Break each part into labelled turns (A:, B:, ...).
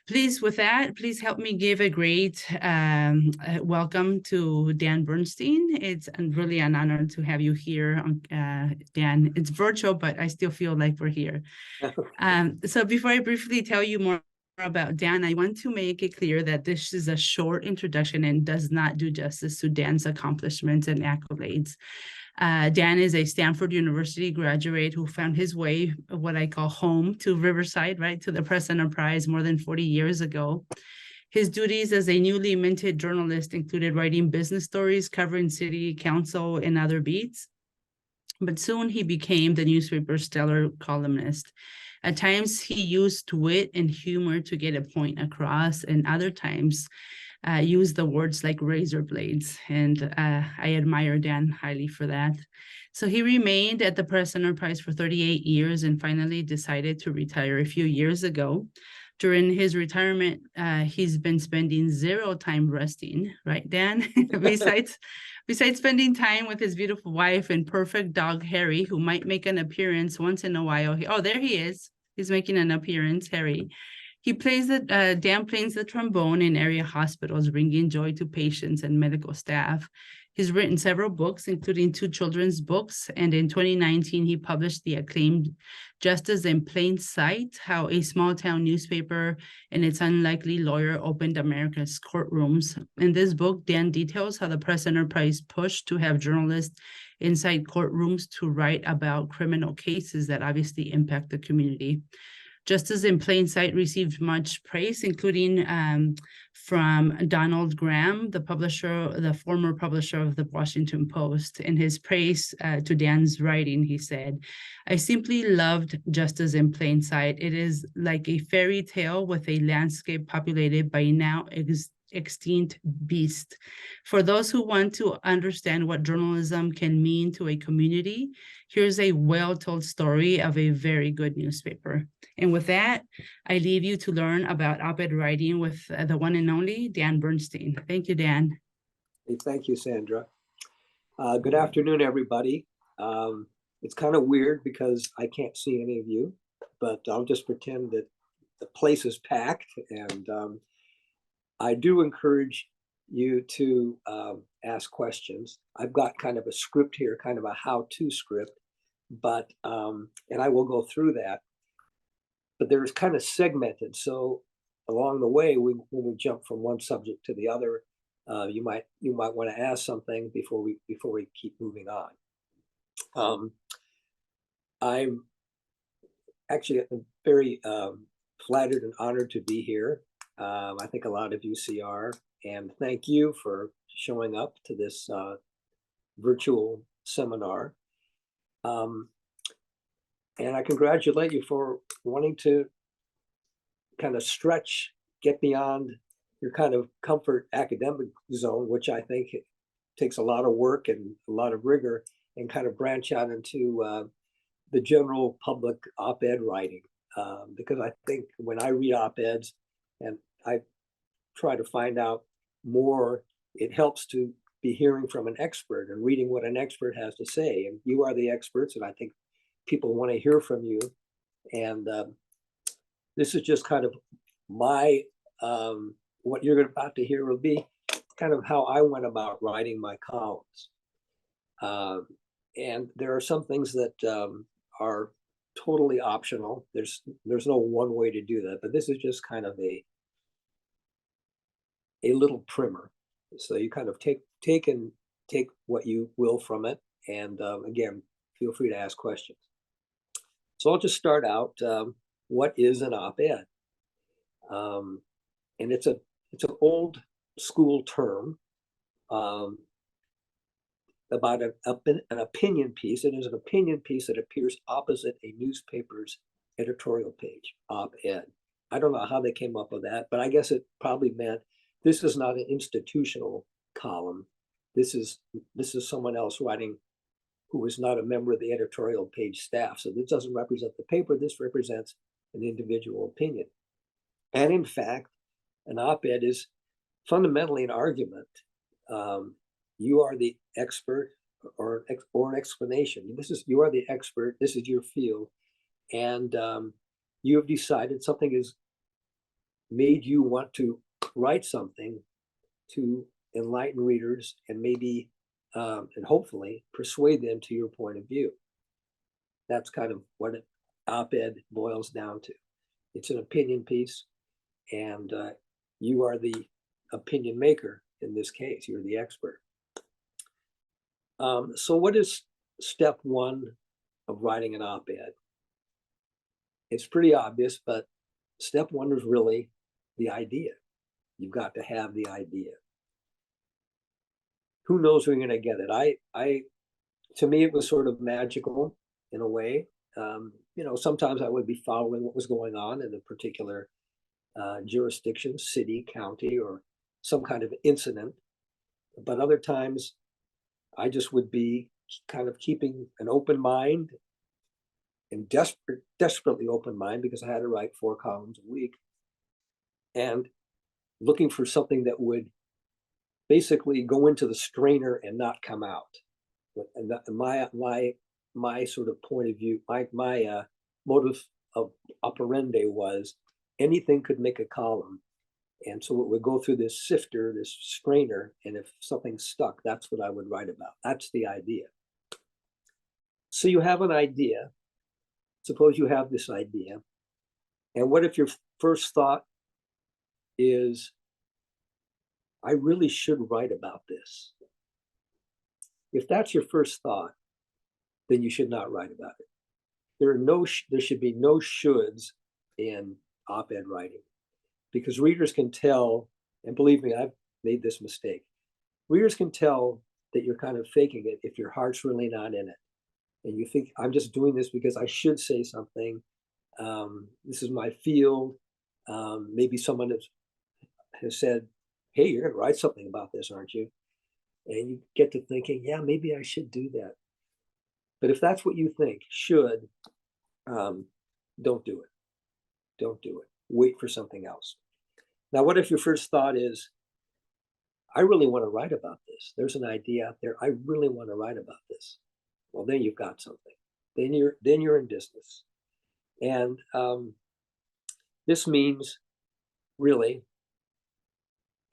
A: Please, with that, please help me give a great welcome to Dan Bernstein. It's really an honor to have you here, Dan. It's virtual, but I still feel like we're here. So before I briefly tell you more about Dan, I want to make it clear that this is a short introduction and does not do justice to Dan's accomplishments and accolades. Dan is a Stanford University graduate who found his way, what I call home, to Riverside, right, to the press enterprise more than 40 years ago. His duties as a newly minted journalist included writing business stories, covering city council and other beats. But soon he became the newspaper's stellar columnist. At times, he used wit and humor to get a point across, and other times, use the words like razor blades, and I admire Dan highly for that. So he remained at the press enterprise for 38 years and finally decided to retire a few years ago. During his retirement, he's been spending zero time resting, right, Dan? Besides spending time with his beautiful wife and perfect dog, Harry, who might make an appearance once in a while. Oh, there he is. He's making an appearance, Harry. Dan plays the trombone in area hospitals, bringing joy to patients and medical staff. He's written several books, including 2 children's books, and in 2019, he published the acclaimed Justice in Plain Sight, How a Small Town Newspaper and Its Unlikely Lawyer Opened America's Courtrooms. In this book, Dan details how the press enterprise pushed to have journalists inside courtrooms to write about criminal cases that obviously impact the community. Justice in Plain Sight received much praise, including from Donald Graham, the former publisher of the Washington Post. In his praise to Dan's writing, he said, "I simply loved Justice in Plain Sight. It is like a fairy tale with a landscape populated by now extinct beast. For those who want to understand what journalism can mean to a community, here's a well-told story of a very good newspaper." And with that, I leave you to learn about op-ed writing with the one and only Dan Bernstein. Thank you, Dan.
B: Hey, thank you, Sandra. Good afternoon, everybody. It's kind of weird because I can't see any of you, but I'll just pretend that the place is packed, and I do encourage you to ask questions. I've got kind of a script here, kind of a how-to script, but and I will go through that. But there's kind of segmented, so along the way, when we jump from one subject to the other, you might want to ask something before we keep moving on. I'm actually very flattered and honored to be here. I think a lot of you are, and thank you for showing up to this virtual seminar. And I congratulate you for wanting to kind of stretch, get beyond your kind of comfort academic zone, which I think takes a lot of work and a lot of rigor, and kind of branch out into the general public op-ed writing. Because I think when I read op-eds and I try to find out more, it helps to be hearing from an expert and reading what an expert has to say. And you are the experts, and I think people want to hear from you. And this is just kind of my, what you're about to hear will be kind of how I went about writing my columns. And there are some things that are totally optional. There's no one way to do that, but this is just kind of a little primer. So you kind of take what you will from it. And again, feel free to ask questions. So I'll just start out. What is an op-ed? And it's an old school term about an opinion piece. It is an opinion piece that appears opposite a newspaper's editorial page, op-ed. I don't know how they came up with that, but I guess it probably meant this is not an institutional column. This is someone else writing who is not a member of the editorial page staff. So this doesn't represent the paper, this represents an individual opinion. And in fact, an op-ed is fundamentally an argument. You are the expert, or an explanation. You are the expert, this is your field, and you have decided something is made you want to write something to enlighten readers and maybe, and hopefully persuade them to your point of view. That's kind of what an op-ed boils down to. It's an opinion piece, and you are the opinion maker in this case. You're the expert. So what is step one of writing an op-ed? It's pretty obvious, but step one is really the idea. You've got to have the idea. Who knows where you're going to get it? To me, it was sort of magical in a way. You know, sometimes I would be following what was going on in a particular jurisdiction, city, county, or some kind of incident. But other times, I just would be kind of keeping an open mind, and desperately open mind, because I had to write 4 columns a week, and looking for something that would basically go into the strainer and not come out. And my sort of point of view, my modus of operandi was anything could make a column. And so it would go through this sifter, this strainer, and if something stuck, that's what I would write about. That's the idea. So you have an idea. Suppose you have this idea. And what if your first thought is, I really should write about this? If that's your first thought, then you should not write about it. There should be no shoulds in op-ed writing, because readers can tell, and believe me, I've made this mistake. Readers can tell that you're kind of faking it if your heart's really not in it. And you think, I'm just doing this because I should say something. This is my field. Maybe someone has said, hey, you're going to write something about this, aren't you? And you get to thinking, yeah, maybe I should do that. But if that's what you think, should, don't do it. Don't do it. Wait for something else. Now, what if your first thought is, I really want to write about this. There's an idea out there. I really want to write about this. Well, then you've got something. Then you're in business. And this means really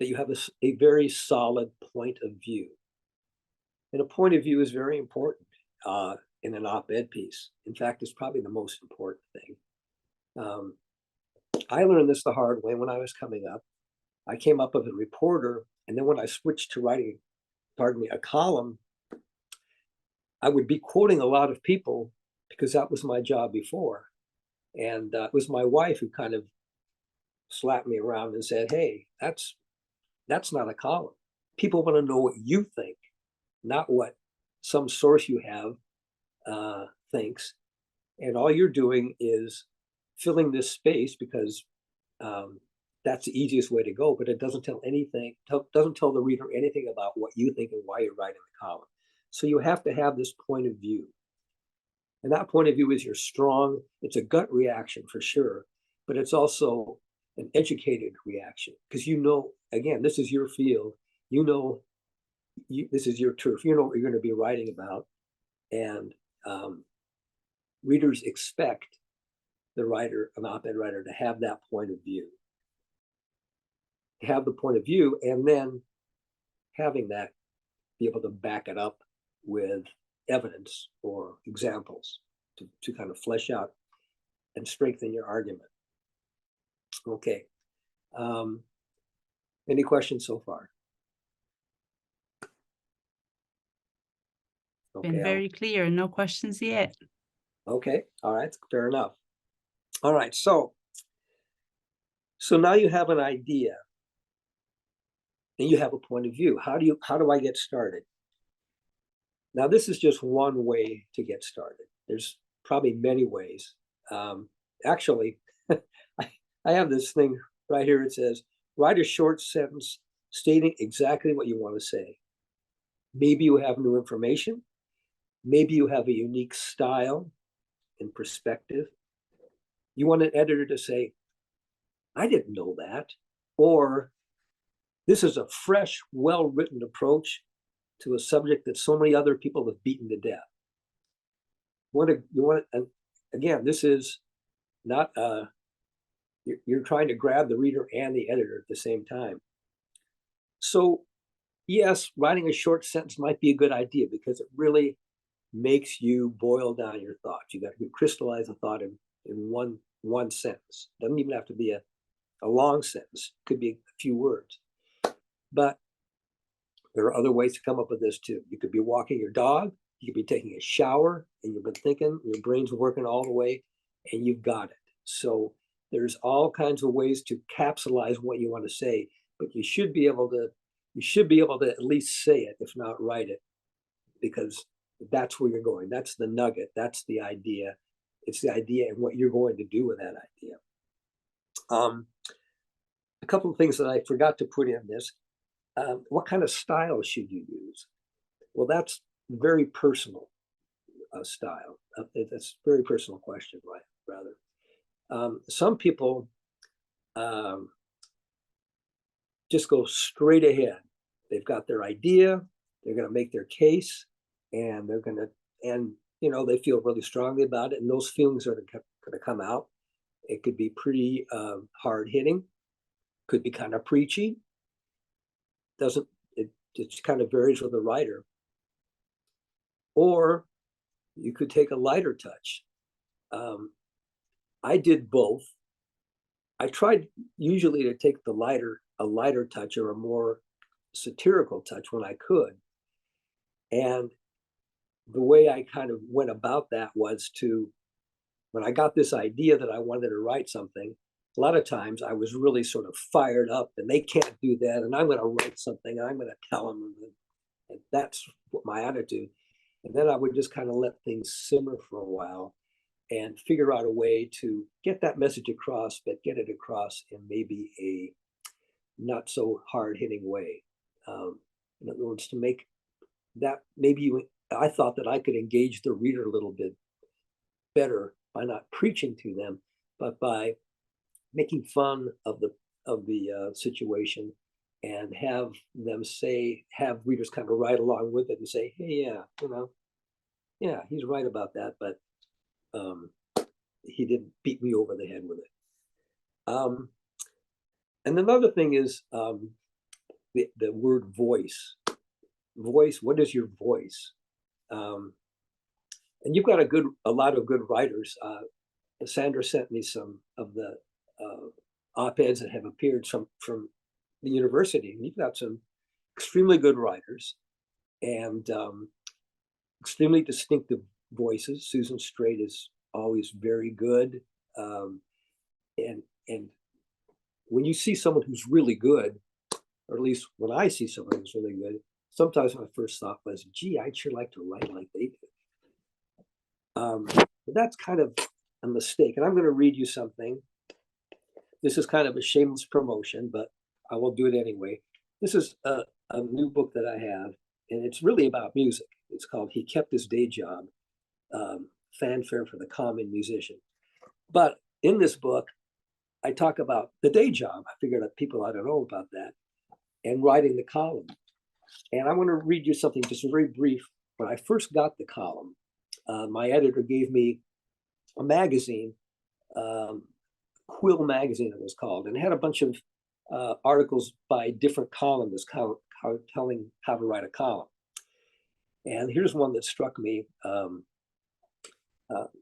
B: that you have a very solid point of view. And a point of view is very important in an op-ed piece. In fact, it's probably the most important thing. I learned this the hard way when I was coming up. I came up as a reporter, and then when I switched to writing, a column, I would be quoting a lot of people because that was my job before. And it was my wife who kind of slapped me around and said, hey, that's not a column. People want to know what you think, not what some source you have thinks. And all you're doing is filling this space because that's the easiest way to go, but it doesn't tell anything, doesn't tell the reader anything about what you think and why you're writing the column. So you have to have this point of view. And that point of view is your strong, it's a gut reaction for sure, but it's also an educated reaction, because you know, again, this is your field, you know, this is your turf, you know what you're going to be writing about. And readers expect the writer, an op-ed writer, to have that point of view. Have the point of view, and then having that, be able to back it up with evidence or examples to kind of flesh out and strengthen your argument. Okay. Any questions so far? Okay,
A: Been very clear. No questions yet.
B: Okay. All right. Fair enough. All right. So now you have an idea and you have a point of view. How do I get started? Now, this is just one way to get started. There's probably many ways. Actually, I have this thing right here. It says, write a short sentence stating exactly what you want to say. Maybe you have new information. Maybe you have a unique style and perspective. You want an editor to say, I didn't know that. Or this is a fresh, well-written approach to a subject that so many other people have beaten to death. You want to, again, this is not you're trying to grab the reader and the editor at the same time. So yes, writing a short sentence might be a good idea because it really makes you boil down your thoughts. You got to crystallize a thought in one sentence. Doesn't even have to be a long sentence. It could be a few words. But there are other ways to come up with this too. You could be walking your dog, you could be taking a shower, and you've been thinking, your brain's working all the way, and you've got it. So there's all kinds of ways to capsulize what you want to say, but you should be able to at least say it, if not write it, because that's where you're going. That's the nugget. That's the idea. It's the idea and what you're going to do with that idea. A couple of things that I forgot to put in this. What kind of style should you use? Well, that's very personal style. That's a very personal question, right? Rather, some people just go straight ahead. They've got their idea. They're going to make their case, and they're going to, and you know, they feel really strongly about it, and those feelings are going to come out. It could be pretty hard hitting. Could be kind of preachy. It just kind of varies with the writer. Or you could take a lighter touch. I did both. I tried usually to take a lighter touch or a more satirical touch when I could. And the way I kind of went about that was when I got this idea that I wanted to write something, a lot of times I was really sort of fired up, and they can't do that, and I'm going to write something, and I'm going to tell them, and that's what my attitude. And then I would just kind of let things simmer for a while and figure out a way to get that message across, but get it across in maybe a not so hard-hitting way. In other words, to make that I thought that I could engage the reader a little bit better by not preaching to them, but by making fun of the situation, and have readers kind of ride along with it and say, hey, yeah, he's right about that, but he didn't beat me over the head with it. And another thing is the word voice. Voice, what is your voice? And you've got a lot of good writers. Sandra sent me some of the op-eds that have appeared from the university. And you've got some extremely good writers and extremely distinctive voices. Susan Straight is always very good. And when you see someone who's really good, or at least when I see someone who's really good, sometimes my first thought was, gee, I'd sure like to write like they do. But that's kind of a mistake. And I'm going to read you something. This is kind of a shameless promotion, but I will do it anyway. This is a new book that I have, and it's really about music. It's called He Kept His Day Job, Fanfare for the Common Musician. But in this book, I talk about the day job. I figured that people ought to know about that, and writing the column. And I want to read you something just very brief. When I first got the column, my editor gave me a magazine, Quill magazine it was called, and it had a bunch of articles by different columnists telling how to write a column. And here's one that struck me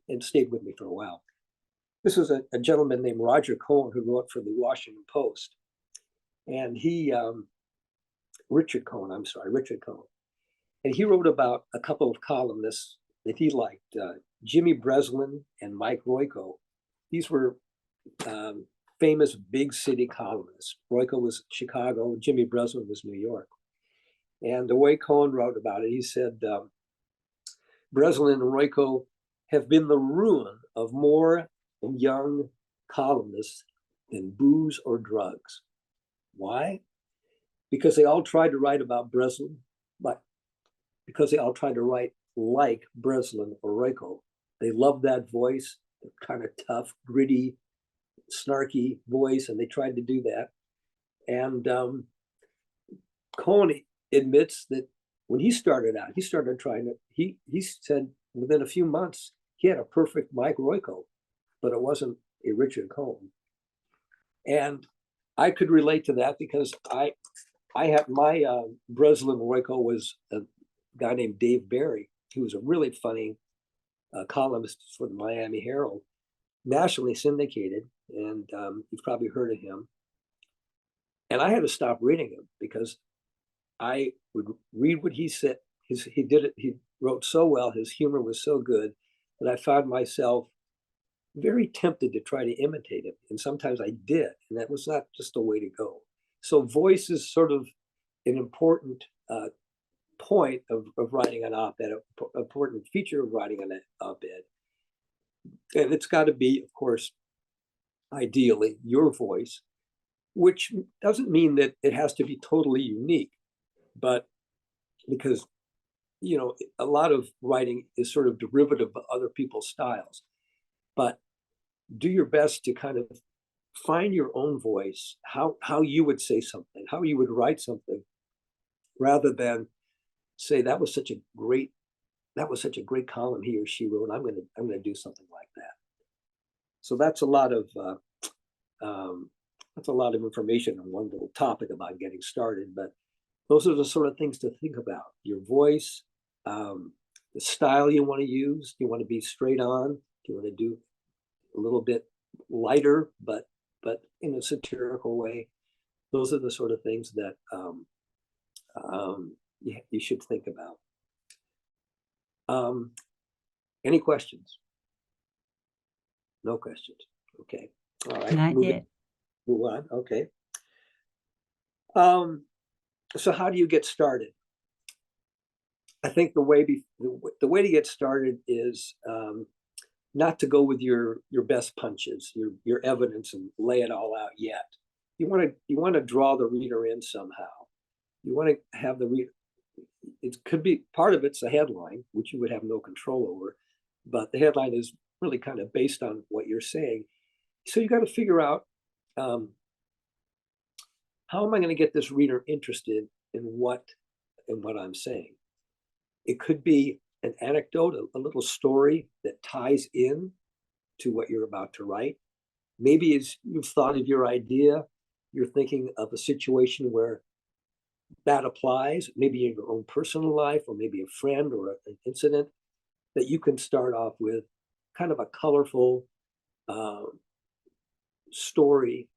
B: and stayed with me for a while. This was a gentleman named Roger Cohen who wrote for the Washington Post. And Richard Cohen. And he wrote about a couple of columnists that he liked, Jimmy Breslin and Mike Royko. These were famous big city columnists. Royko was Chicago, Jimmy Breslin was New York. And the way Cohen wrote about it, he said, Breslin and Royko have been the ruin of more young columnists than booze or drugs. Why? Because they all tried to write about Breslin, but because they all tried to write like Breslin or Royko. They loved that voice, the kind of tough, gritty, snarky voice, and they tried to do that. And Cohen admits that when he started out, he said within a few months, he had a perfect Mike Royko, but it wasn't a Richard Cohen. And I could relate to that because I have my Breslin Royko was a guy named Dave Barry. He was a really funny columnist for the Miami Herald, nationally syndicated, and you've probably heard of him. And I had to stop reading him because I would read what he said. He wrote so well, his humor was so good that I found myself very tempted to try to imitate him. And sometimes I did, and that was not just the way to go. So voice is sort of an important point of writing an op-ed, an important feature of writing an op-ed. And it's got to be, of course, ideally your voice, which doesn't mean that it has to be totally unique, but because, you know, a lot of writing is sort of derivative of other people's styles, but do your best to kind of find your own voice, how you would say something, how you would write something, rather than say that was such a great column he or she wrote. I'm gonna do something like that. So that's a lot of information on one little topic about getting started, but those are the sort of things to think about. Your voice, the style you want to use. Do you want to be straight on? Do you want to do a little bit lighter, but in a satirical way? Those are the sort of things that you should think about. Any questions? No questions. Okay. All right.
C: Not yet.
B: Move on. Okay. So how do you get started? I think the way to get started is not to go with your best punches, your evidence, and lay it all out yet. You want to draw the reader in somehow. You want to have the reader. It could be part of it's a headline, which you would have no control over, but the headline is really kind of based on what you're saying. So you got to figure out how am I going to get this reader interested in what I'm saying. It could be an anecdote, a little story that ties in to what you're about to write. Maybe as you've thought of your idea, you're thinking of a situation where that applies, maybe in your own personal life, or maybe a friend or an incident that you can start off with kind of a colorful story,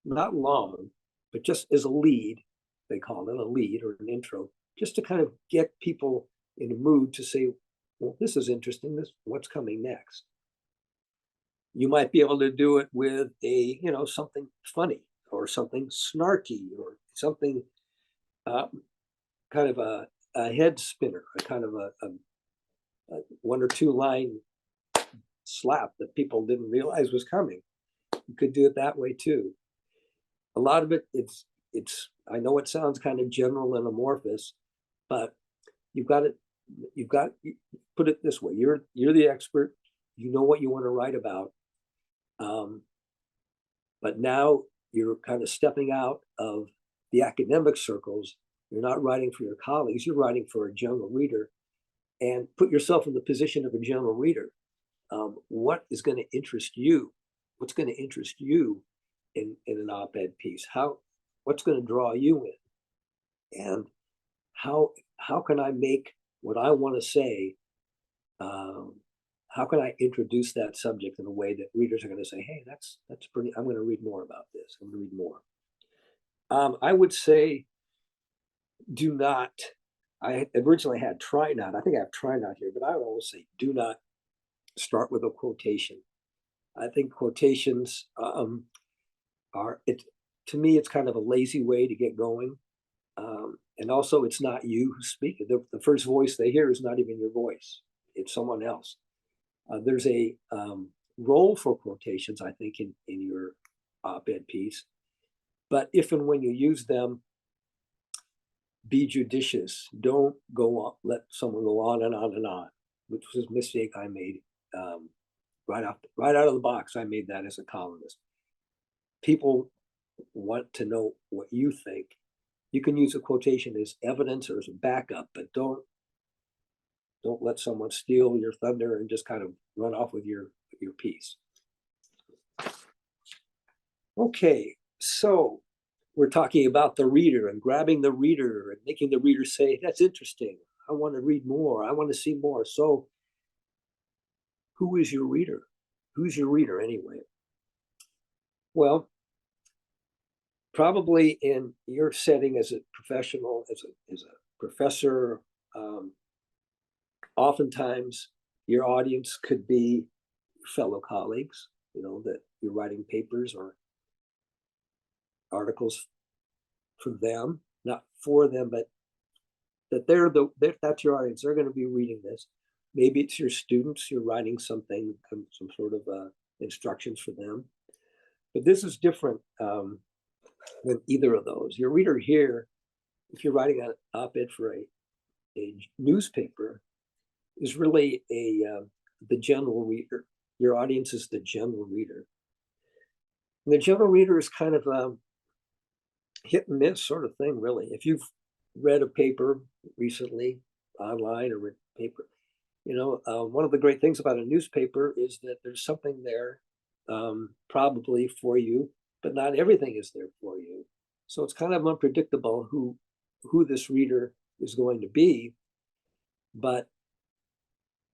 B: not long, but just as a lead, they call it a lead or an intro, just to kind of get people in a mood to say, well, this is interesting, what's coming next. You might be able to do it with a, something funny or something snarky or something kind of a head spinner, a kind of a 1 or 2 line slap that people didn't realize was coming. You could do it that way too. A lot of it, it's I know it sounds kind of general and amorphous, but you've got put it this way. You're the expert. You know what you want to write about. But now you're kind of stepping out of the academic circles. You're not writing for your colleagues. You're writing for a general reader, and put yourself in the position of a general reader. What is going to interest you? What's going to interest you in an op-ed piece? What's going to draw you in? And how can I make what I want to say? How can I introduce that subject in a way that readers are going to say, hey, that's pretty, I'm going to read more about this. I'm going to read more. I would say do not, I originally had try not. I think I have try not here, but I would always say do not start with a quotation. I think quotations to me, it's kind of a lazy way to get going. And also it's not you who speak. The first voice they hear is not even your voice. It's someone else. There's a role for quotations, I think, in your op-ed piece. But if and when you use them, be judicious. Don't let someone go on and on and on, which was a mistake I made right out of the box. I made that as a columnist. People want to know what you think. You can use a quotation as evidence or as a backup, but don't let someone steal your thunder and just kind of run off with your piece. Okay, So we're talking about the reader and grabbing the reader and making the reader say, that's interesting. I want to read more. I want to see more. So who is your reader? Who's your reader anyway? Well, probably in your setting as a professional, as a professor, oftentimes your audience could be fellow colleagues, that you're writing papers or articles for them, not for them, but that that's your audience. They're going to be reading this. Maybe it's your students. You're writing something, some sort of instructions for them. But this is different than either of those. Your reader here, if you're writing an op-ed for a newspaper, is really the general reader. Your audience is the general reader. And the general reader is kind of hit and miss sort of thing, really. If you've read a paper recently online or read a paper, one of the great things about a newspaper is that there's something there probably for you, but not everything is there for you. So it's kind of unpredictable who this reader is going to be. But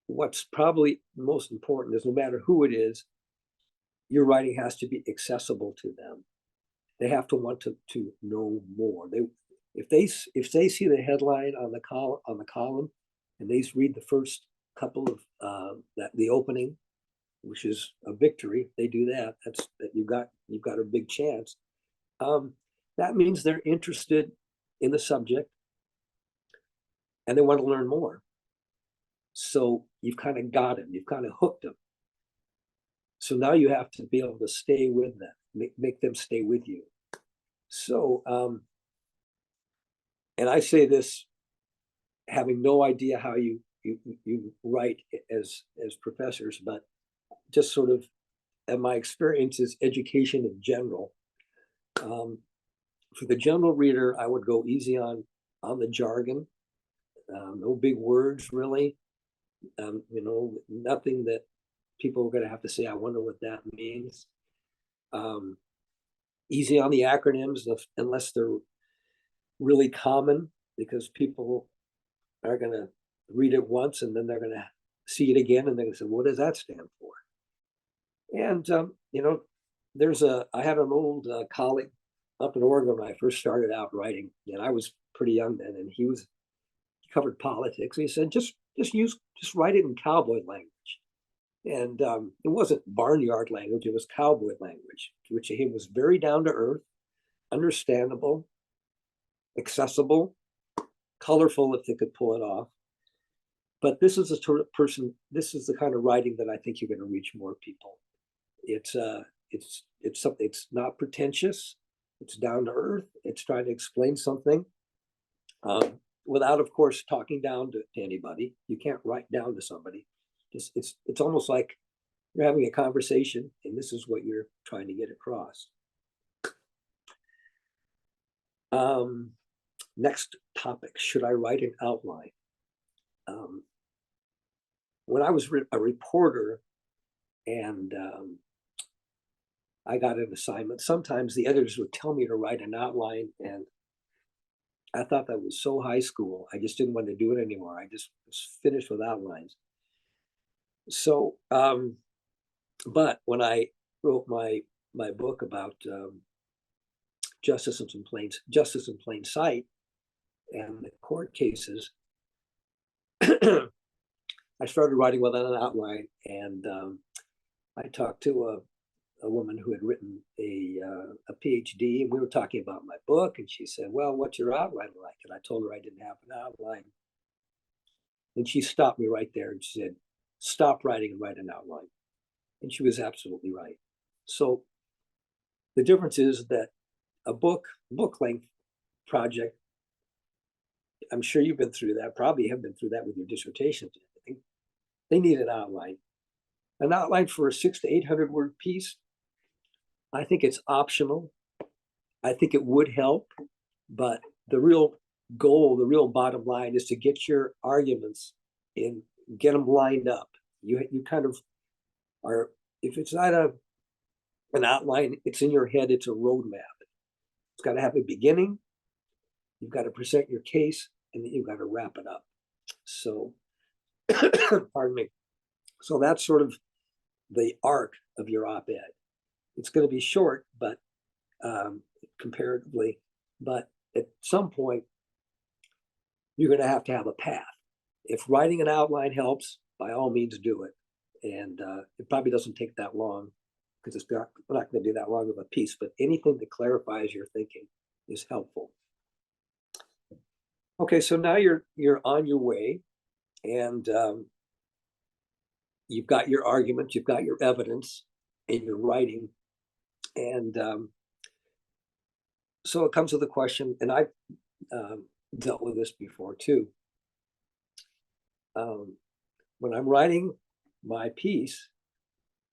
B: what's probably most important is no matter who it is, your writing has to be accessible to them. They have to want to know more. If they see the headline on the column and they read the first couple of the opening, which is a victory, they do that. You've got a big chance. That means they're interested in the subject and they want to learn more. So you've kind of got them. You've kind of hooked them. So now you have to be able to stay with them, make them stay with you. So, and I say this having no idea how you write as professors, but just sort of, and my experience is education in general. For the general reader, I would go easy on the jargon. No big words, really. Nothing that people are going to have to say, I wonder what that means. Easy on the acronyms, unless they're really common, because people are going to read it once and then they're going to see it again and they're going to say, what does that stand for? And, I had an old colleague up in Oregon when I first started out writing, and I was pretty young then, and he covered politics. And he said, just write it in cowboy language. And it wasn't barnyard language, it was cowboy language, which he was very down to earth, understandable, accessible, colorful if they could pull it off. But this is the sort of person, this is the kind of writing that I think you're going to reach more people. It's not pretentious, it's down to earth, it's trying to explain something without, of course, talking down to anybody. You can't write down to somebody. It's almost like you're having a conversation and this is what you're trying to get across. Next topic, should I write an outline? When I was a reporter and I got an assignment, sometimes the editors would tell me to write an outline, and I thought that was so high school. I just didn't want to do it anymore. I just was finished with outlines. So, but when I wrote my book about justice in plain sight and the court cases, I started writing with an outline, and I talked to a woman who had written a PhD, and we were talking about my book, and she said, well, what's your outline like? And I told her I didn't have an outline. And she stopped me right there and she said, stop writing and write an outline. And she was absolutely right. So the difference is that a book length project, I'm sure you've been through that, probably have been through that with your dissertations. They need an outline. An outline for a 600 to 800 word piece, I think it's optional. I think it would help, but the real goal, the real bottom line is to get your arguments in, get them lined up. You kind of are, if it's not an outline, it's in your head, it's a roadmap. got to have a beginning. You've got to present your case, and then you've got to wrap it up. So, pardon me. So that's sort of the arc of your op-ed. It's going to be short, but comparatively, but at some point, you're going to have a path. If writing an outline helps, by all means do it. And it probably doesn't take that long, because it's not going to do that long of a piece, but anything that clarifies your thinking is helpful. Okay, so now you're on your way, and you've got your argument, you've got your evidence, and you're writing. And so it comes to the question, and I've dealt with this before too. When I'm writing my piece,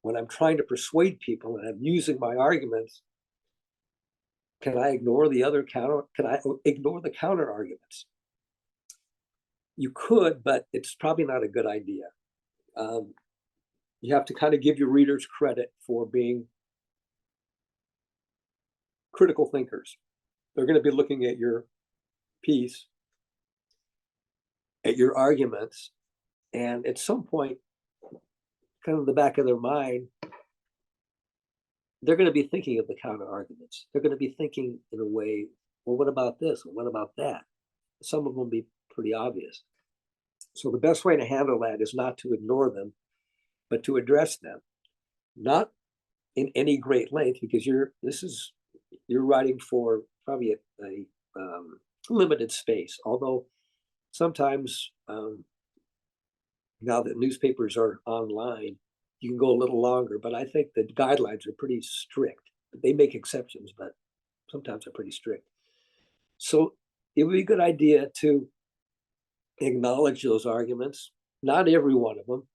B: when I'm trying to persuade people and I'm using my arguments, can I ignore the counter arguments? You could, but it's probably not a good idea. You have to kind of give your readers credit for being critical thinkers. They're going to be looking at your piece, at your arguments, and at some point, kind of in the back of their mind, they're going to be thinking of the counter arguments. They're going to be thinking in a way, well, what about this? And what about that? Some of them will be pretty obvious. So the best way to handle that is not to ignore them, but to address them, not in any great length, because you're writing for probably a limited space. Although sometimes now that newspapers are online, you can go a little longer, but I think the guidelines are pretty strict. They make exceptions, but sometimes they're pretty strict. So it would be a good idea to acknowledge those arguments, not every one of them,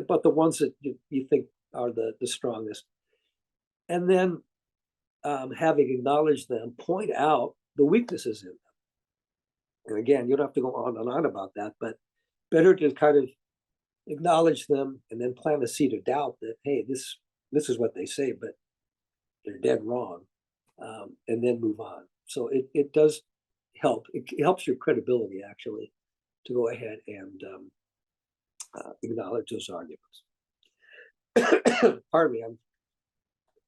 B: but the ones that you think are the strongest. And then having acknowledged them, point out the weaknesses in them. And again, you don't have to go on and on about that, but better to kind of acknowledge them and then plant a seed of doubt that, hey, this is what they say, but they're dead wrong, and then move on. So it does help. It helps your credibility, actually, to go ahead and acknowledge those arguments. Pardon me,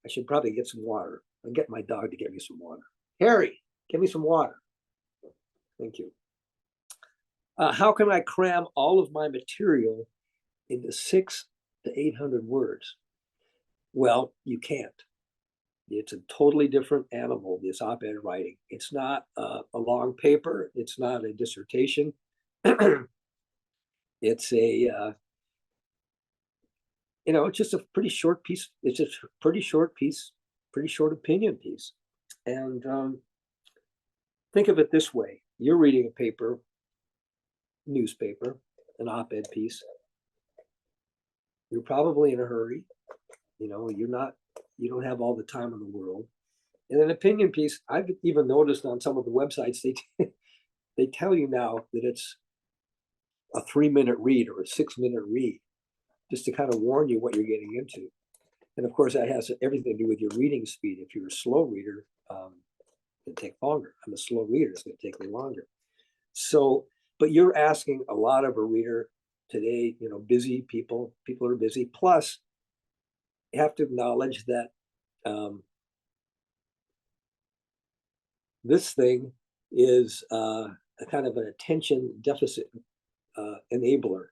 B: I should probably get some water. I'll get my dog to get me some water. Harry, get me some water. Thank you. How can I cram all of my material into 600 to 800 words? Well, you can't. It's a totally different animal, this op-ed writing. It's not a long paper. It's not a dissertation. It's a, it's just a pretty short piece. It's just a pretty short piece, pretty short opinion piece. And think of it this way. You're reading a paper, newspaper, an op-ed piece. You're probably in a hurry. You don't have all the time in the world. And an opinion piece, I've even noticed on some of the websites, they tell you now that it's a 3-minute read or a 6-minute read, just to kind of warn you what you're getting into. And of course, that has everything to do with your reading speed. If you're a slow reader, it'll take longer. I'm a slow reader, it's going to take me longer. So, but you're asking a lot of a reader today, busy people are busy. Plus, you have to acknowledge that this thing is a kind of an attention deficit enabler.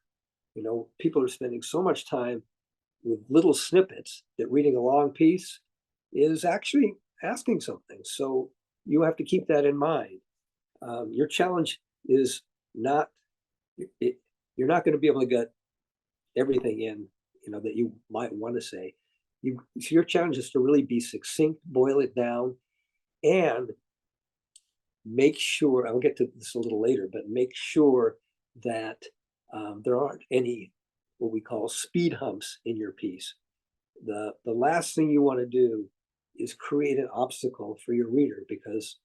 B: People are spending so much time with little snippets that reading a long piece is actually asking something. So you have to keep that in mind. Your challenge is not, you're not going to be able to get everything in, that you might want to say. Your challenge is to really be succinct, boil it down, and make sure, I'll get to this a little later, but make sure that there aren't any what we call speed humps in your piece. The last thing you want to do is create an obstacle for your reader, because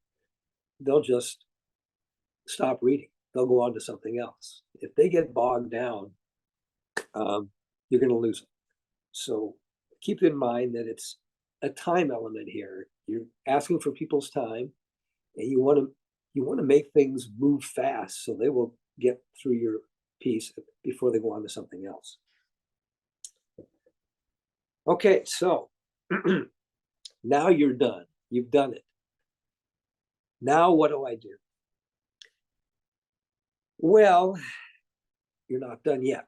B: they'll just stop reading. They'll go on to something else. If they get bogged down, you're going to lose them. So keep in mind that it's a time element here. You're asking for people's time. and you want to make things move fast so they will get through your piece before they go on to something else. Okay, so now you're done. You've done it. Now what do I do? Well, you're not done yet.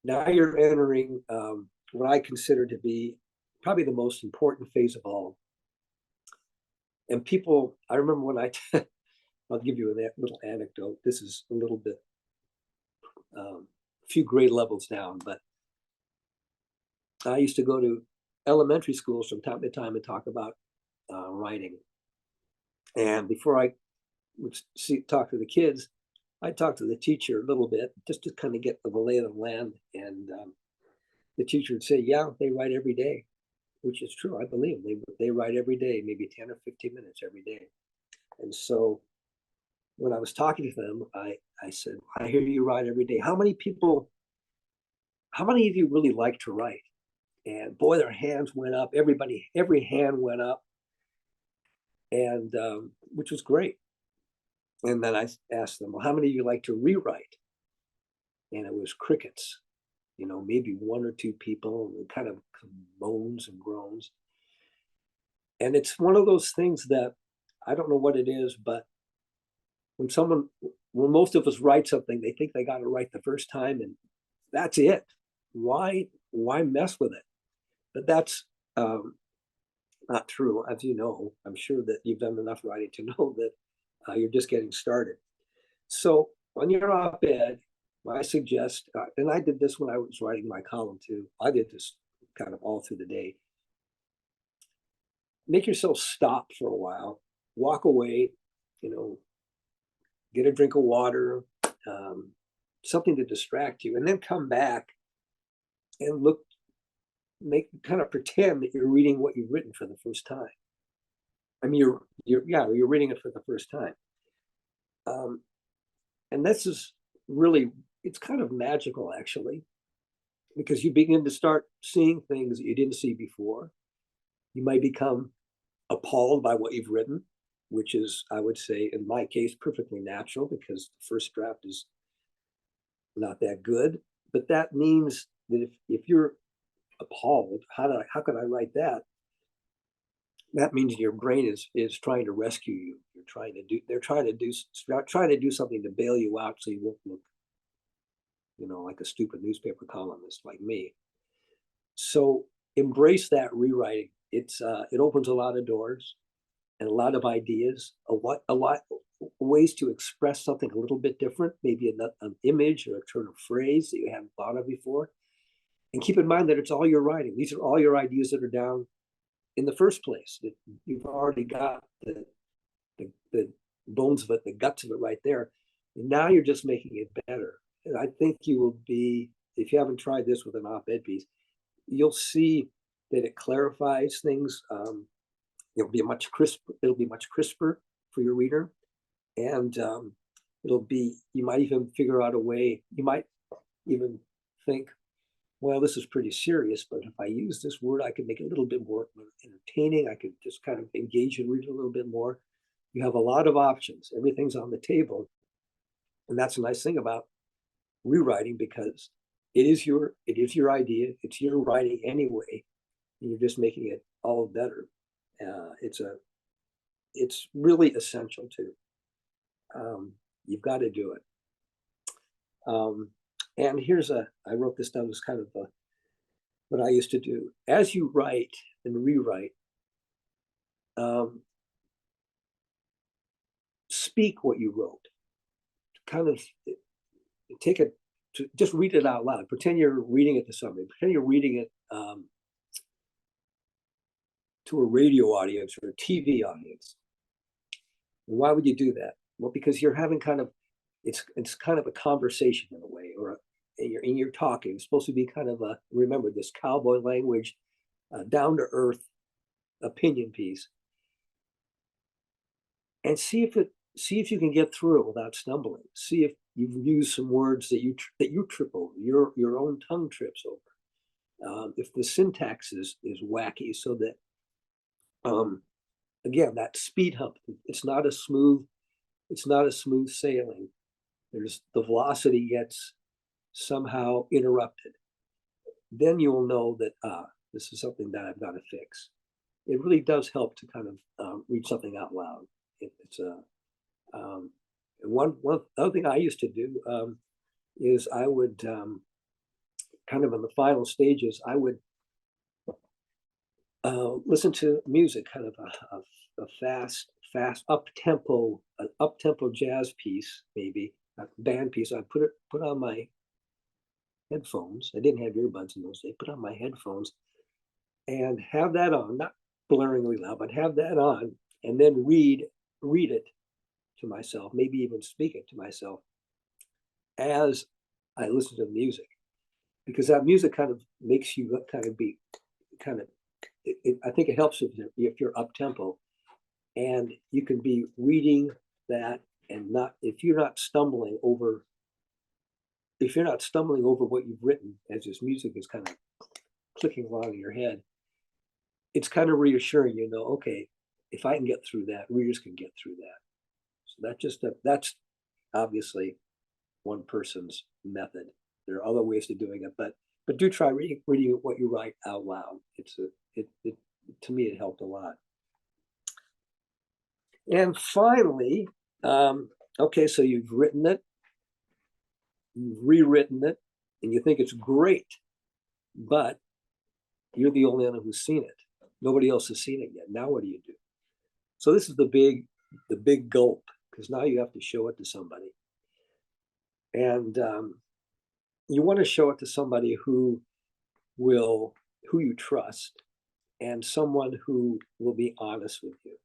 B: Now you're entering what I consider to be probably the most important phase of all. And people, I remember when I'll give you a little anecdote. This is a little bit, a few grade levels down, but I used to go to elementary schools from time to time and talk about writing. And before I would talk to the kids, I'd talk to the teacher a little bit just to kind of get the lay of the land. And the teacher would say, yeah, they write every day, which is true. I believe they write every day, maybe 10 or 15 minutes every day. And so when I was talking to them, I said, I hear you write every day. How many of you really like to write? And boy, their hands went up. Every hand went up, and which was great. And then I asked them, well, how many of you like to rewrite? And it was crickets, maybe one or two people, and kind of moans and groans. And it's one of those things that I don't know what it is, but when most of us write something, they think they got it right the first time, and that's it. Why mess with it? But that's not true. As you know, I'm sure that you've done enough writing to know that you're just getting started. So on your op-ed, I suggest, and I did this when I was writing my column too. I did this kind of all through the day. Make yourself stop for a while, walk away, get a drink of water, something to distract you, and then come back and kind of pretend that you're reading what you've written for the first time. I mean, you're reading it for the first time. And this is really, it's kind of magical actually, because you begin to start seeing things that you didn't see before. You might become appalled by what you've written, which is, I would say, in my case, perfectly natural, because the first draft is not that good. But that means that if you're appalled, how could I write that? That means your brain is trying to rescue you. They're trying to do something to bail you out so you won't look, like a stupid newspaper columnist like me. So embrace that rewriting. It opens a lot of doors and a lot of ideas, a lot ways to express something a little bit different, maybe an image or a turn of phrase that you haven't thought of before. And keep in mind that it's all your writing. These are all your ideas that are down in the first place. That you've already got the bones of it, the guts of it right there. And now you're just making it better. And I think you will be, if you haven't tried this with an op-ed piece, you'll see that it clarifies things. It'll be much crisper for your reader. And you might even figure out a way, you might even think, well, this is pretty serious, but if I use this word, I could make it a little bit more entertaining. I could just kind of engage and read it a little bit more. You have a lot of options. Everything's on the table. And that's a nice thing about rewriting, because it is your idea. It's your writing anyway. And you're just making it all better. It's really essential too. You've got to do it. And I wrote this down as kind of what I used to do. As you write and rewrite, speak what you wrote. Kind of just read it out loud. Pretend you're reading it to somebody. Pretend you're reading it to a radio audience or a TV audience. And why would you do that? Well, because you're having it's kind of a conversation in a way, or you're talking. It's supposed to be kind of remember this cowboy language, down to earth opinion piece. And see if you can get through it without stumbling. See if you've used some words that you trip over, your own tongue trips over. If the syntax is wacky, so that again, that speed hump. It's not a smooth sailing. There's the velocity gets somehow interrupted. Then you will know that this is something that I've got to fix. It really does help to kind of read something out loud. It's a one other thing I used to do is I would kind of in the final stages, I would listen to music, kind of a fast up-tempo jazz piece, maybe a band piece. I put on my headphones. I didn't have earbuds in those days. Put on my headphones and have that on, not blaringly loud, but have that on, and then read it to myself, maybe even speak it to myself as I listen to the music, because that music kind of makes you kind of be kind of. I think it helps if you're up tempo, and you can be reading that and not if you're not stumbling over what you've written as this music is kind of clicking along in your head. It's kind of reassuring, okay, if I can get through that, readers can get through that. So that's obviously one person's method. There are other ways of doing it, but do try reading what you write out loud. To me, it helped a lot. And finally, okay, so you've written it, you've rewritten it, and you think it's great, but you're the only one who's seen it. Nobody else has seen it yet. Now what do you do? So this is the big gulp, because now you have to show it to somebody. And you want to show it to somebody who you trust, and someone who will be honest with you.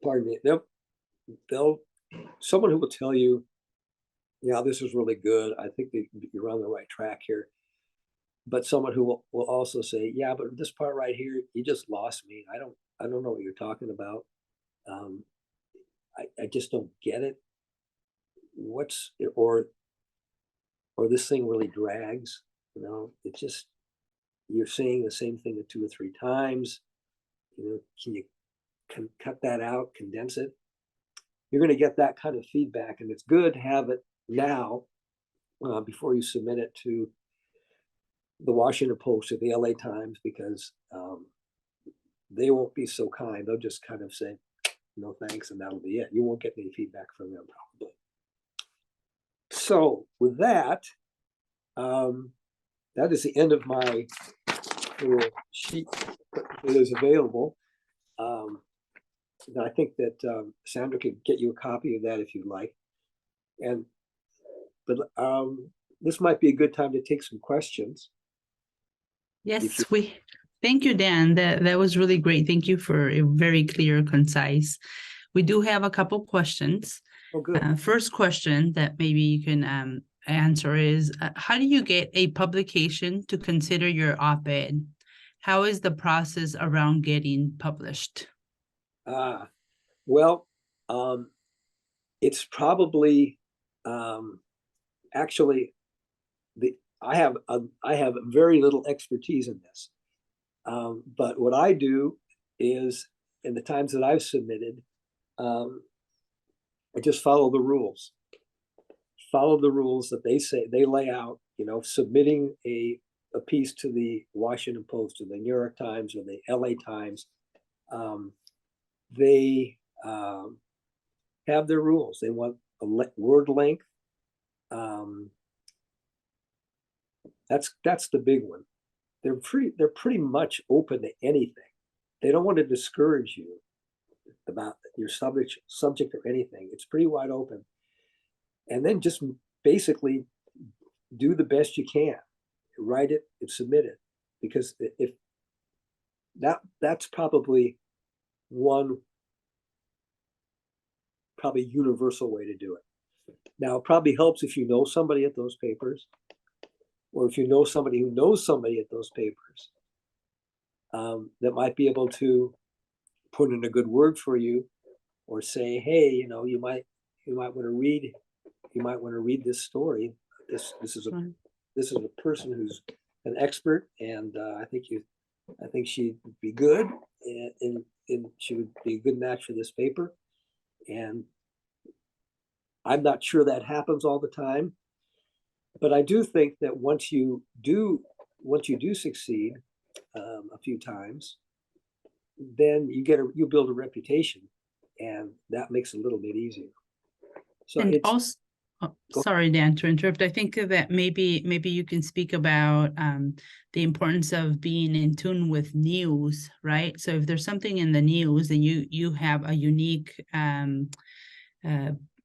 B: Pardon me. Someone who will tell you, yeah, this is really good. I think that you're on the right track here. But someone who will also say, yeah, but this part right here, you just lost me. I don't know what you're talking about. I just don't get it. Or this thing really drags. It just, you're saying the same thing 2 or 3 times. Can you cut that out, condense it? You're going to get that kind of feedback, and it's good to have it now before you submit it to the Washington Post or the LA Times, because they won't be so kind. They'll just kind of say, no thanks, and that'll be it. You won't get any feedback from them, probably. So with that, that is the end of my little sheet that is available. I think that Sandra could get you a copy of that if you'd like. But this might be a good time to take some questions.
A: Yes, thank you, Dan. That was really great. Thank you for a very clear, concise. We do have a couple questions.
B: Oh, good.
A: First question that maybe you can answer is, how do you get a publication to consider your op-ed? How is the process around getting published?
B: Well, it's probably actually I have very little expertise in this, but what I do is, in the times that I've submitted, I just follow the rules. Follow the rules that they lay out. Submitting a piece to the Washington Post or the New York Times or the LA Times, they have their rules. They want a word length. That's the big one. They're pretty much open to anything. They don't want to discourage you about your subject or anything. It's pretty wide open. And then just basically do the best you can. Write it and submit it, because if that's probably one universal way to do it. Now, it probably helps if you know somebody at those papers, or if you know somebody who knows somebody at those papers that might be able to put in a good word for you, or say, hey, you might want to read this story. This is a person who's an expert, and I think she'd be good. and she would be a good match for this paper. And I'm not sure that happens all the time, but I do think that once you do succeed a few times, then you build a reputation, and that makes it a little bit easier. So
A: And
B: it's
A: also, sorry, Dan, to interrupt. I think that maybe you can speak about the importance of being in tune with news, right? So if there's something in the news, then you have a unique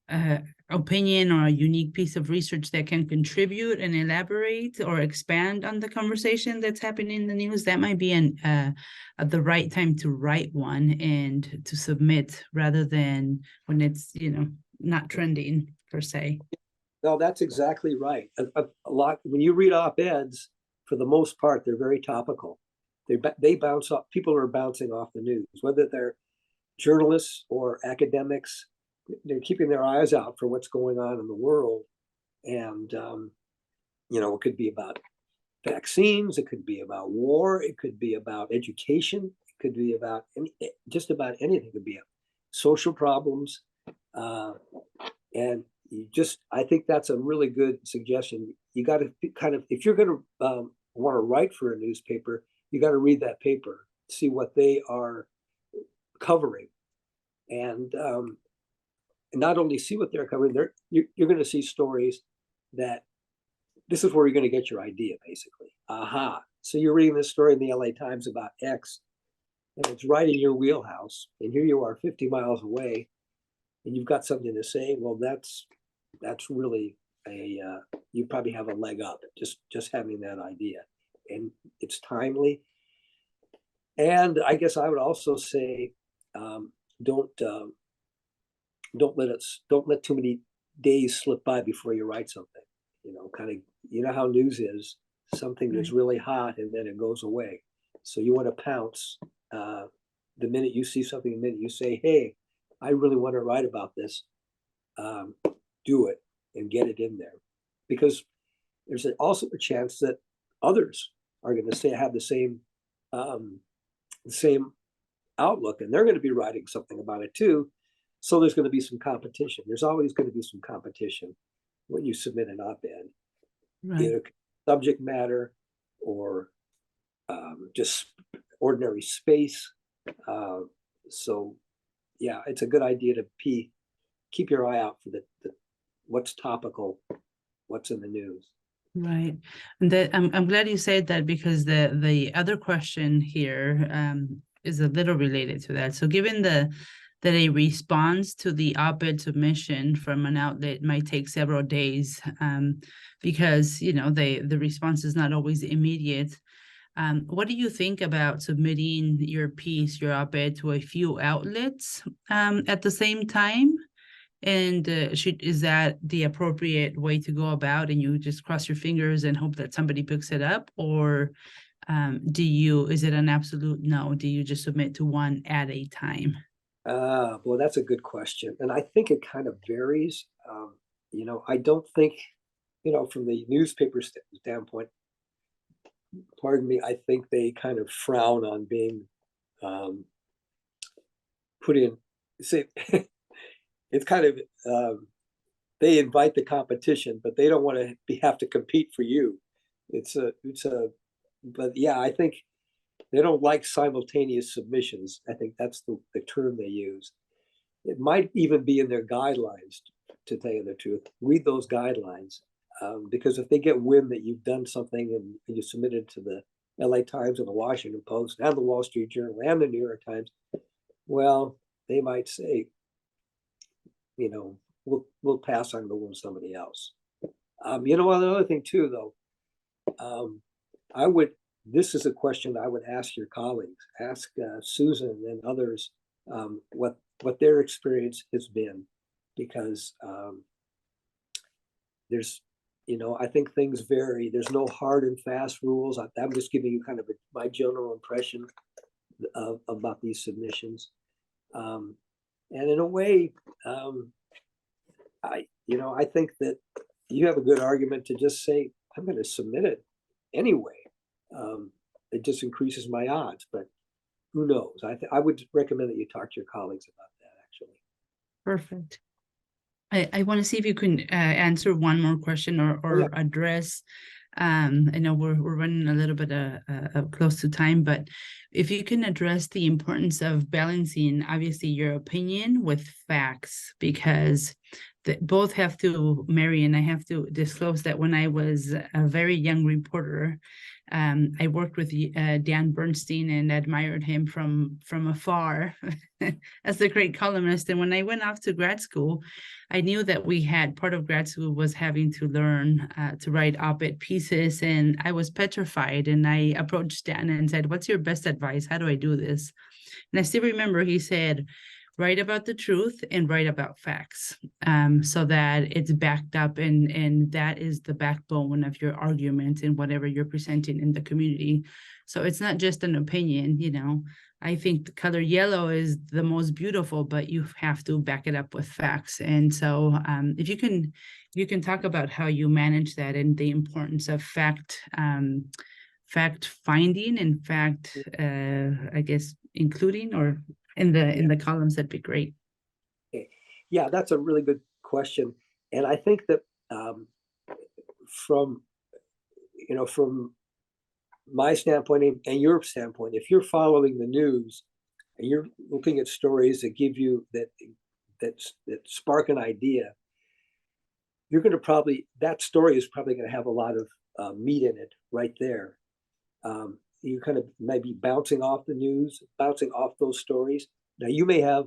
A: uh, opinion or a unique piece of research that can contribute and elaborate or expand on the conversation that's happening in the news, that might be at the right time to write one and to submit, rather than when it's, not trending per se.
B: No, that's exactly right. A lot, when you read op-eds, for the most part, they're very topical. They bounce off, people are bouncing off the news, whether they're journalists or academics. They're keeping their eyes out for what's going on in the world. And, it could be about vaccines, it could be about war, it could be about education, it could be about just about anything. It could be social problems. And I think that's a really good suggestion. You got to if you're going to want to write for a newspaper, you got to read that paper, see what they are covering. And not only see what they're covering, you're going to see stories that this is where you're going to get your idea, basically. Aha. So you're reading this story in the LA Times about X, and it's right in your wheelhouse. And here you are 50 miles away, and you've got something to say. Well, that's really you probably have a leg up just having that idea. And it's timely. And I guess I would also say, don't let too many days slip by before you write something. How news is. Something is really hot and then it goes away. So you want to pounce the minute you see something. The minute you say, "Hey, I really want to write about this," do it and get it in there, because there's also a chance that others are going to have the same outlook, and they're going to be writing something about it too. So there's going to be some competition. There's always going to be some competition when you submit an op-ed, either subject matter or just ordinary space. So yeah, it's a good idea to keep your eye out for the what's topical, what's in the news.
A: Right. And I'm glad you said that, because the other question here is a little related to that. So given that a response to the op-ed submission from an outlet might take several days, because the response is not always immediate. What do you think about submitting your piece, your op-ed, to a few outlets at the same time? And is that the appropriate way to go about, and you just cross your fingers and hope that somebody picks it up? Or is it an absolute no? Do you just submit to one at a time?
B: Well, that's a good question. And I think it kind of varies. I don't think, from the newspaper standpoint, pardon me, I think they kind of frown on being put in, say, it's kind of, they invite the competition, but they don't want to have to compete for you. But yeah, I think they don't like simultaneous submissions. I think that's the term they use. It might even be in their guidelines, to tell you the truth. Read those guidelines, because if they get wind that you've done something and you submitted to the LA Times and the Washington Post and the Wall Street Journal and the New York Times, well, they might say, we'll pass on to somebody else. Another thing too, though, this is a question I would ask your colleagues, ask Susan and others what their experience has been, because there's, I think things vary. There's no hard and fast rules. I'm just giving you kind of my general impression about these submissions. And in a way, I think that you have a good argument to just say, I'm going to submit it anyway. It just increases my odds, but who knows? I would recommend that you talk to your colleagues about that, actually.
A: Perfect. I want to see if you can answer one more question or address. I know we're running a little bit close to time, but if you can address the importance of balancing, obviously, your opinion with facts, because both have to marry. And I have to disclose that when I was a very young reporter, I worked with Dan Bernstein and admired him from afar as a great columnist. And when I went off to grad school, I knew that we had part of grad school was having to learn to write op-ed pieces, and I was petrified. And I approached Dan and said, "What's your best advice? How do I do this?" And I still remember he said, "Write about the truth and write about facts, so that it's backed up, and that is the backbone of your argument and whatever you're presenting in the community. So it's not just an opinion, you know. I think the color yellow is the most beautiful, but you have to back it up with facts." And so if you can talk about how you manage that and the importance of fact finding and fact, I guess, including or in the columns, that'd be great.
B: Okay. Yeah, that's a really good question. And I think that from my standpoint and your standpoint, if you're following the news and you're looking at stories that give you that spark an idea, you're going to that story is probably going to have a lot of meat in it right there. You kind of maybe bouncing off the news, bouncing off those stories. Now, you may have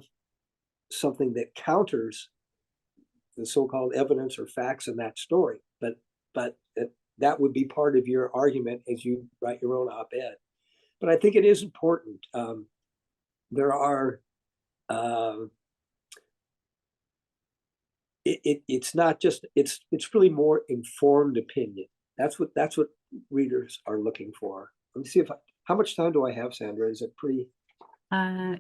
B: something that counters the so-called evidence or facts in that story, but that would be part of your argument as you write your own op-ed. But I think it is important. There are, it's not just, it's really more informed opinion. That's what readers are looking for. Let me see how much time do I have, Sandra? Is it pretty?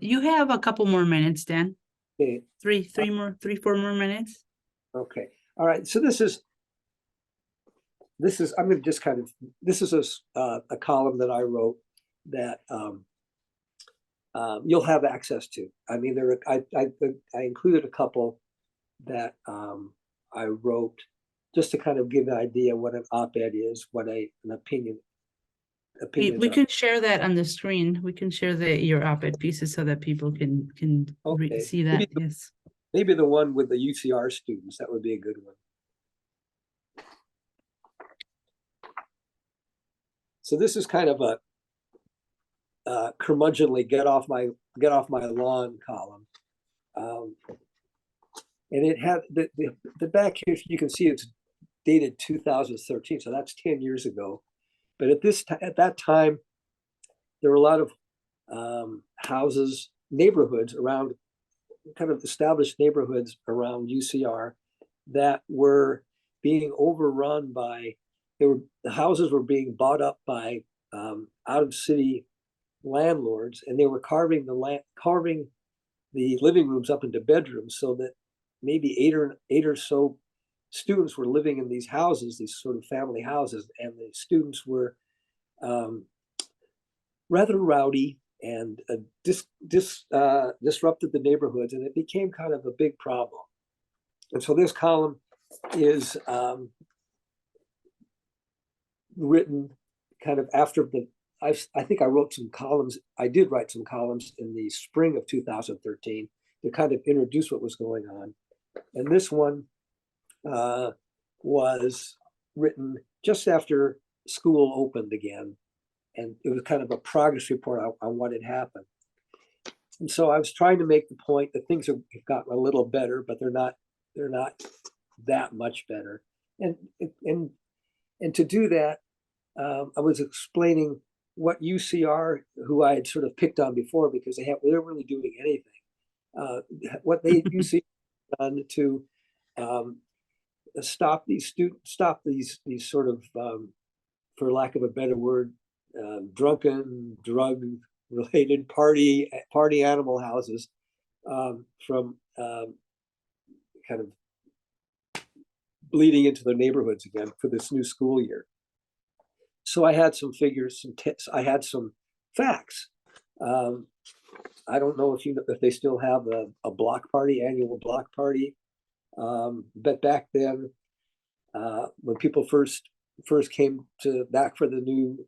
A: You have a couple more minutes, Dan.
B: Okay.
A: 4 more minutes.
B: Okay. All right. So this is I'm going to just kind of, this is a column that I wrote that you'll have access to. I mean, I included a couple that I wrote just to kind of give an idea what an op-ed is, what an opinion.
A: We can share that on the screen. We can share your op-ed pieces so that people can see that. Yes.
B: Maybe the one with the UCR students, that would be a good one. So this is kind of a curmudgeonly get off my lawn column, and it had the back here. You can see it's dated 2013, so that's 10 years ago. But at that time, there were a lot of houses, neighborhoods around, kind of established neighborhoods around UCR that were being overrun by. The houses were being bought up by out of city landlords, and they were carving the living rooms up into bedrooms, so that maybe eight or so students were living in these houses, these sort of family houses, and the students were rather rowdy and disrupted the neighborhoods, and it became kind of a big problem. And so this column is written kind of after I think I wrote some columns. I did write some columns in the spring of 2013 to kind of introduce what was going on. And this one was written just after school opened again. And it was kind of a progress report on what had happened. And so I was trying to make the point that things have gotten a little better, but they're not that much better. And to do that, I was explaining what UCR, who I had sort of picked on before because they weren't really doing anything, what they UCR done to stop these sort of, for lack of a better word, drunken, drug-related party animal houses from kind of bleeding into the neighborhoods again for this new school year. So I had some figures, some tips, I had some facts. I don't know if if they still have a block party, annual block party. But back then, when people first came back for the new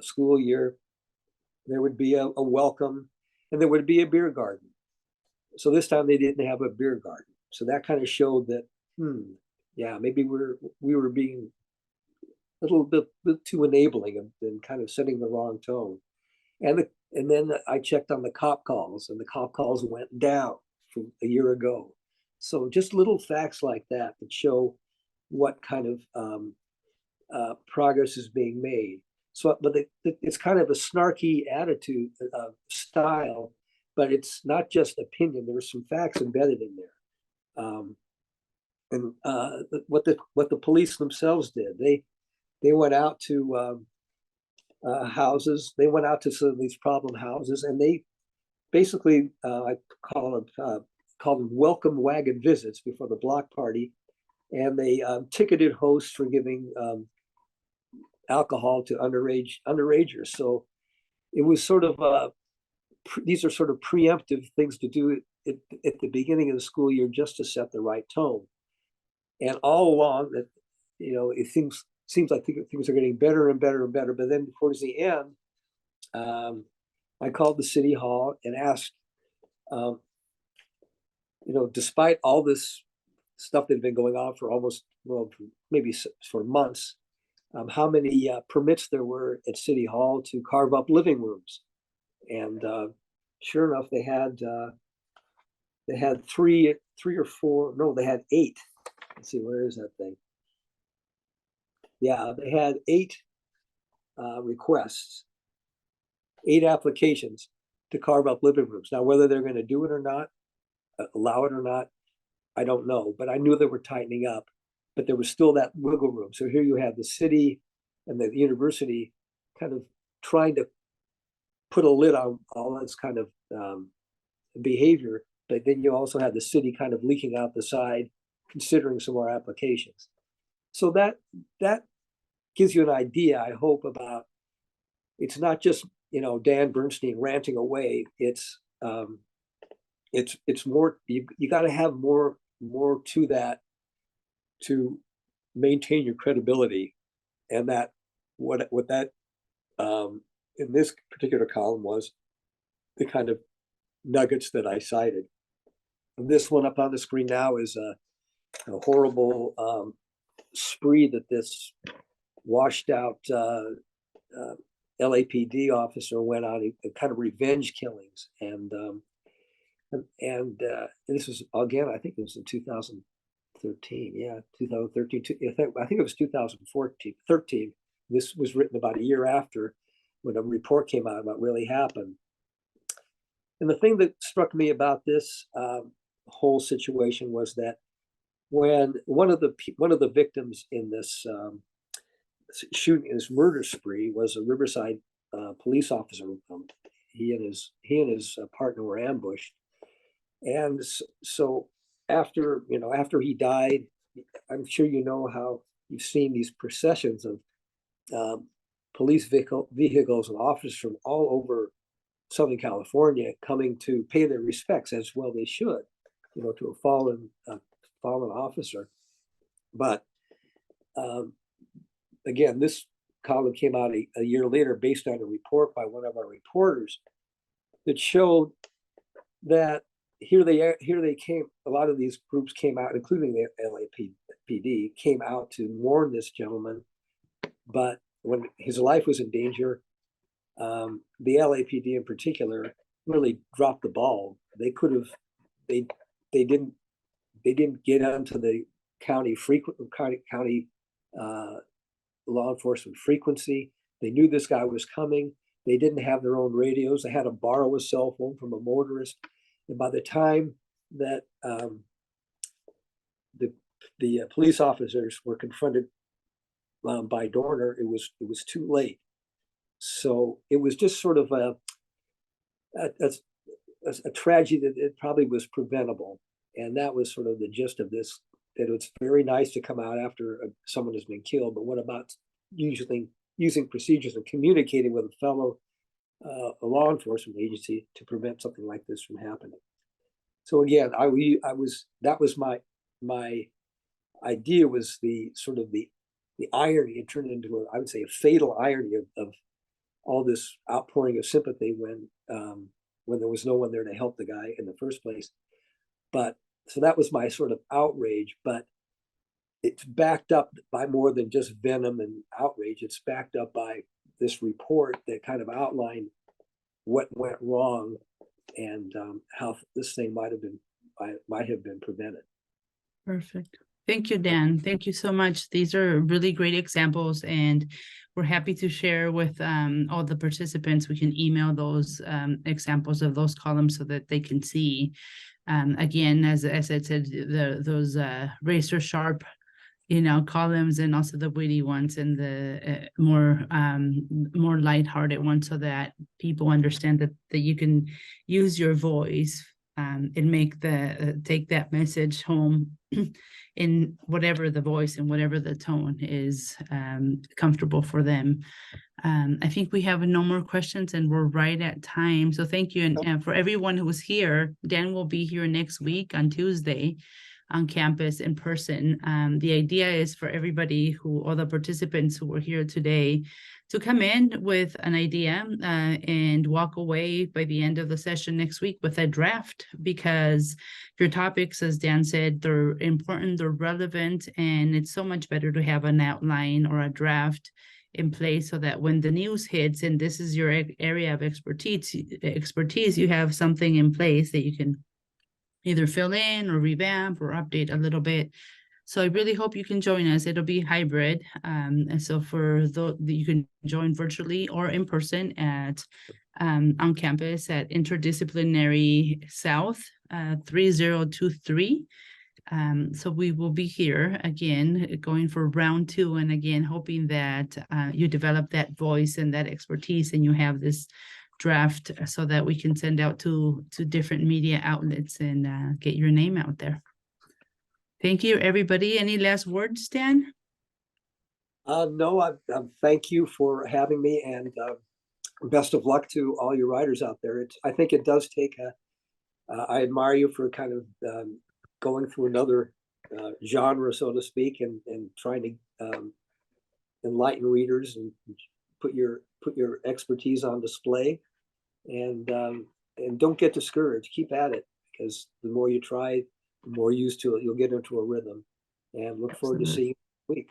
B: school year, there would be a welcome, and there would be a beer garden. So this time they didn't have a beer garden. So that kind of showed that, yeah, maybe we were being a little bit too enabling and kind of setting the wrong tone. And then I checked on the cop calls, and the cop calls went down from a year ago. So just little facts like that show what kind of progress is being made. So, but it's kind of a snarky attitude, style, but it's not just opinion. There's some facts embedded in there. And what the police themselves did, they went out to houses. They went out to some of these problem houses, and they basically, I call them welcome wagon visits before the block party, and they ticketed hosts for giving alcohol to underagers. So it was sort of these are sort of preemptive things to do at the beginning of the school year, just to set the right tone. And all along, that it seems like things are getting better and better and better. But then towards the end, I called the city hall and asked, despite all this stuff that had been going on for maybe for months, how many permits there were at City Hall to carve up living rooms. And sure enough, they had three or four. No, they had 8. Let's see, where is that thing? Yeah, they had 8 requests, 8 applications to carve up living rooms. Now, whether they're going to do it or not, allow it or not, I don't know. But I knew they were tightening up, but there was still that wiggle room. So here you have the city and the university kind of trying to put a lid on all this kind of behavior. But then you also have the city kind of leaking out the side, considering some more applications. So that gives you an idea, I hope, about it's not just Dan Bernstein ranting away. It's more. You got to have more to that to maintain your credibility, and that what that in this particular column was the kind of nuggets that I cited. And this one up on the screen now is a horrible spree that this washed out LAPD officer went on, kind of revenge killings. And this was, again, I think it was in 2013. Yeah, 2013. I think it was 2013. This was written about a year after, when a report came out about what really happened. And the thing that struck me about this whole situation was that when one of the victims in this shooting, this murder spree, was a Riverside police officer. He and his partner were ambushed, and so after he died, I'm sure how you've seen these processions of police vehicles and officers from all over Southern California coming to pay their respects, as well they should, to a fallen officer. But again, this column came out a year later based on a report by one of our reporters that showed that here they came. A lot of these groups came out, including the LAPD, came out to warn this gentleman. But when his life was in danger, the LAPD in particular really dropped the ball. They didn't get onto the county law enforcement frequency. They knew this guy was coming. They didn't have their own radios. They had to borrow a cell phone from a motorist. And by the time that the police officers were confronted by Dorner, it was too late. So it was just sort of a tragedy that it probably was preventable. And that was sort of the gist of this, that it's very nice to come out after someone has been killed, but what about using procedures and communicating with a fellow a law enforcement agency to prevent something like this from happening. So again, that was my idea, was the sort of the irony. It turned into I would say a fatal irony of all this outpouring of sympathy when there was no one there to help the guy in the first place. But so that was my sort of outrage, but it's backed up by more than just venom and outrage. It's backed up by this report that kind of outlined what went wrong and how this thing might have been prevented.
A: Perfect. Thank you, Dan. Thank you so much. These are really great examples, and we're happy to share with all the participants. We can email those examples of those columns so that they can see. Again, as I said, those razor sharp, columns, and also the witty ones, and the more lighthearted ones, so that people understand that you can use your voice and take that message home in whatever the voice and whatever the tone is comfortable for them. I think we have no more questions, and we're right at time. So thank you. And for everyone who was here, Dan will be here next week on Tuesday on campus in person. The idea is for everybody all the participants who were here today, to come in with an idea and walk away by the end of the session next week with a draft, because your topics, as Dan said, they're important, they're relevant, and it's so much better to have an outline or a draft in place, so that when the news hits and this is your area of expertise, you have something in place that you can either fill in or revamp or update a little bit. So I really hope you can join us. It'll be hybrid. And so for those, you can join virtually or in person on campus at Interdisciplinary South 3023. So we will be here again, going for round 2, and again, hoping that you develop that voice and that expertise, and you have this draft so that we can send out to different media outlets and get your name out there. Thank you, everybody. Any last words, Dan?
B: No, thank you for having me, and best of luck to all your writers out there. I think it does take I admire you for kind of going through another genre, so to speak, and trying to enlighten readers and put your expertise on display. And don't get discouraged. Keep at it, because the more you try, the more used to it you'll get into a rhythm. And look forward to seeing you next week.